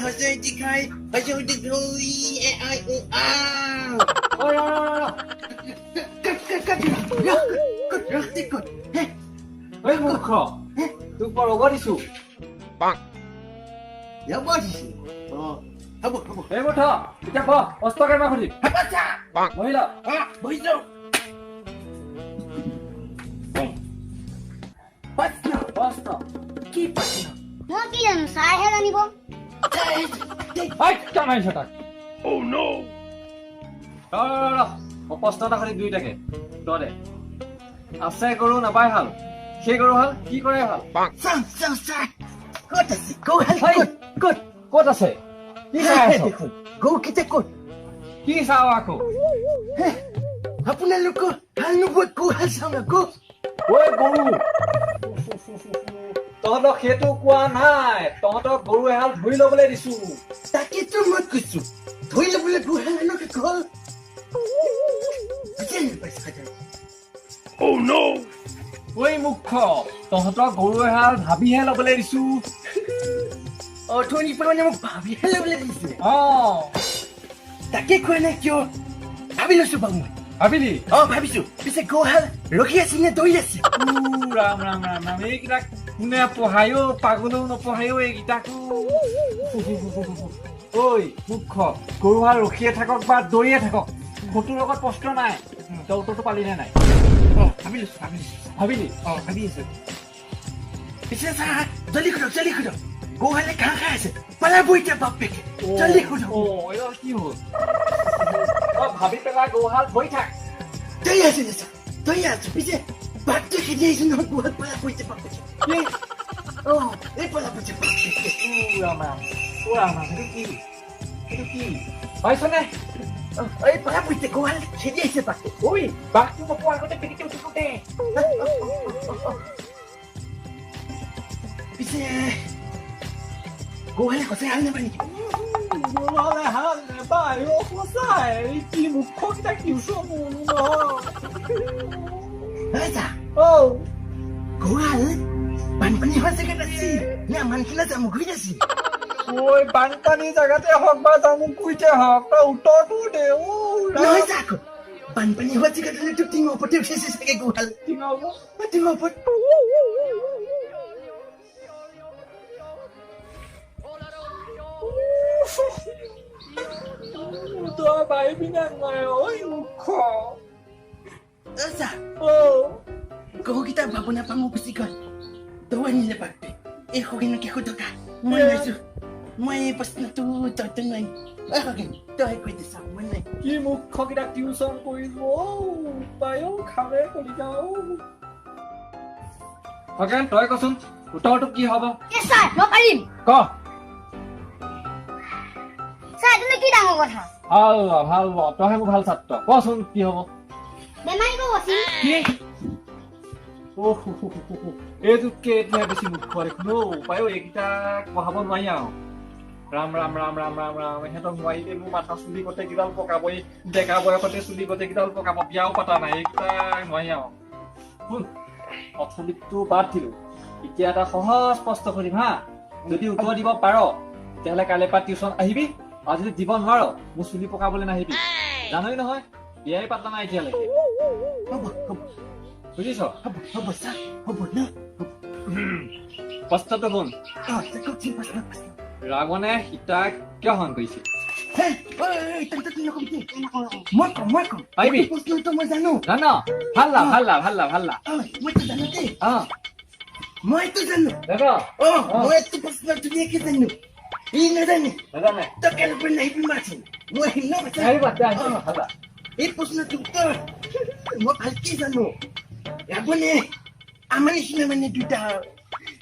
Hosei dikai, hosei dikoi, ai, Ôi, Cut. ôi, mূৰ্খ তোক পৰব দিছো Ya bodi. Habo. এই মুঠ এতিয়া ক অস্ত্ৰ কেনেকুৱা খুলি Habacha. মহিলা Boizo. Patna. অস্ত্ৰ Ki patna. মই কি জানো চাইহে জানিব কেনে আহিছ তাক মই প্ৰশ্ন এটা সুধিম দুইটাকে তই দে আছে গৰু নাপাই হাল সেই গৰু হাল কি কৰে হাল Sam. Kot asi. Go hal. হেই, Kot. ক'ত আছে কি চাই আছ দেখুন. Go kita kot. কি চাৱ আকৌ আপোনালোকৰ হাল নুবুত go hal চাওঁ go. ঐ গৰু তহঁতক সেইটো কোৱা নাই তহঁতক গৰু এহাল ধৰি ল'বলৈ দিছো তাকেতো মই কৈছো ধৰি ল'বলৈ go hal এনেকে কল. Ajen paisa. ঐ মুখ্য তহঁতক গৰু এহাল ভাবিহে ল'বলৈ দিছো ধনী পৰা মোক ভাবি ল'বলৈ দিছে অ তাকে কোৱা নাই কিয় ভাবি লৈছো বাৰু মই ভাবিলি ভাবিছো পিছে go hal ৰখি আছে নে দৌৰি আছে ৰাম ৰাম ৰাম ৰাম এইকেইটাক কোনে পঢ়ায়ো পাগলেও নপঢ়ায়ো এইকেইটাকো ঐ মুখ্য গৰু হাল ৰখিয়ে থাকক বা দৌৰিয়ে থাকক ফটোৰ লগত প্ৰশ্ন নাই তই উত্তৰটো পালি নে নাই ভাবি লৈছো ভাবিলি ভাবি আছো পিছে চা জলদি সোধক go hal ঘাঁহ খাই আছে পালাব এতিয়া বাপেকে জলদি সোধক এইডাল কি হ'ল তই ভাবি পেলাই গৰু হাল ধৰি থাক দৌৰি আছো পিছে বাটটো খেদি আহিছো নহয় go hal পালাব এতিয়া বাপেকে এই পালাব এতিয়া বাপেকে ৰাম ৰাম সেইটো কি পাইছনে এই পালাব এতিয়া go hal খেদি আহিছে বাটটো ঐ বাঘটো নপোৱাৰ আগতে পিটিকে উঠোতে পিছে go hal সঁচাই হাল নাপায় নেকি গৰুহালে হাল নেপায় সঁচাই কি মুখ্যকেইটা টিউচন Raja, অ go hal বানপানী হোৱা জেগাত আছে নে মানুহখিলা জামুগুৰিত আছে ঐ বানপানী জেগাতে হওক বা জামুগুৰিতে হওক তই উত্তৰটো দে নহয় যা আকৌ বানপানী হোৱা জেগাত হ'লে তোৰ টিঙৰ ওপৰতে উঠিছে চাগে go hal টিঙৰ ওপৰত তই পাৰিবি নে নাই ঐ মুখ্য Raja, গৰুকেইটা ভাবনা পামো গুচি গ'ল তই আনিলে বাপে এই সগিনকে সোধকা মই লৈছো মই এই প্ৰশ্নটো তই নাই সগিন তই কৈ দিছ মই নাই কি মুখ্যকেইটা টিউচন কৰিব পায়ো খালে কৰি যাওঁ খগেন তই কচোন উত্তৰটো কি হ'ব ছাৰ মই পাৰিম ক ছাৰ তুমি কি ডাঙৰ কথা ভাল তইহে মোৰ ভাল ছাত্ৰ কচোন কি হ'ব বেমাৰী ক'ব আছিল কি এইটোতকে এতিয়া বেছি মুখ্য দেখোন পায়ো এইকেইটাক পঢ়াব নোৱাৰি আৰু ৰাম সিহঁতক নোৱাৰিলে মোৰ মাথা চুলি গোটেই কেইডাল পকাবই ডেকা বয়সতে চুলি গোটেই কেইডাল পকাব বিয়াও পতা নাই এইকেইটাক নোৱাৰি আৰু শুন অথলিতটো বাদ দিলো এতিয়া এটা সহজ প্ৰশ্ন সুধিম হা যদি উত্তৰ দিব পাৰ তেতিয়াহ'লে কাইলৈ পৰা টিউচন আহিবি আৰু যদি দিব নোৱাৰ মোৰ চুলি পকাবলৈ নাহিবি জানই নহয় বিয়াই পাতা নাই এতিয়ালৈকে হ'ব বুজিছ হ'ব ছাৰ হ'ব ন প্ৰশ্নটো শুন কওকচোন প্ৰশ্ন ৰাৱণে সীতাক কিয় হৰণ কৰিছিল মই কম পাৰিবি? প্ৰশ্নটো মই জানো জান ভাল লা মইতো জানো দেই মইতো জানো দাদা মই এইটো প্ৰশ্ন ধুনীয়াকে জানো ই নাজানে নাজানে তই কেনেকৈ নাহিবি মাৰিম মই আহিম ন ভালা এই প্ৰশ্নটো উত্তৰ মই ভালকে জানো ৰাৱণে আমাৰ নিচিনা মানে দুটা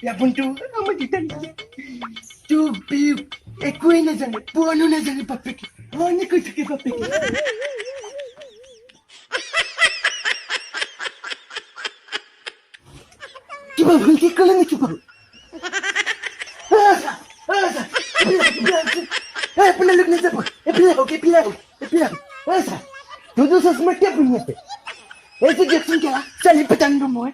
ৰাৱণটো আমাৰ দুটা নিচিনা তোক বিয়োগ একোৱেই নাজানে পুৰণো নাজানে বাপেকে মনে কৈ থাকে বাপেকে কিবা ভুলকে ক'লে নেকি বাৰু আপোনালোক নাযাব এইফালে হওক তোৰ চশমা কিয় পিন্ধি আছে এই যে দিয়কচোন কেলা চালি পেটান মই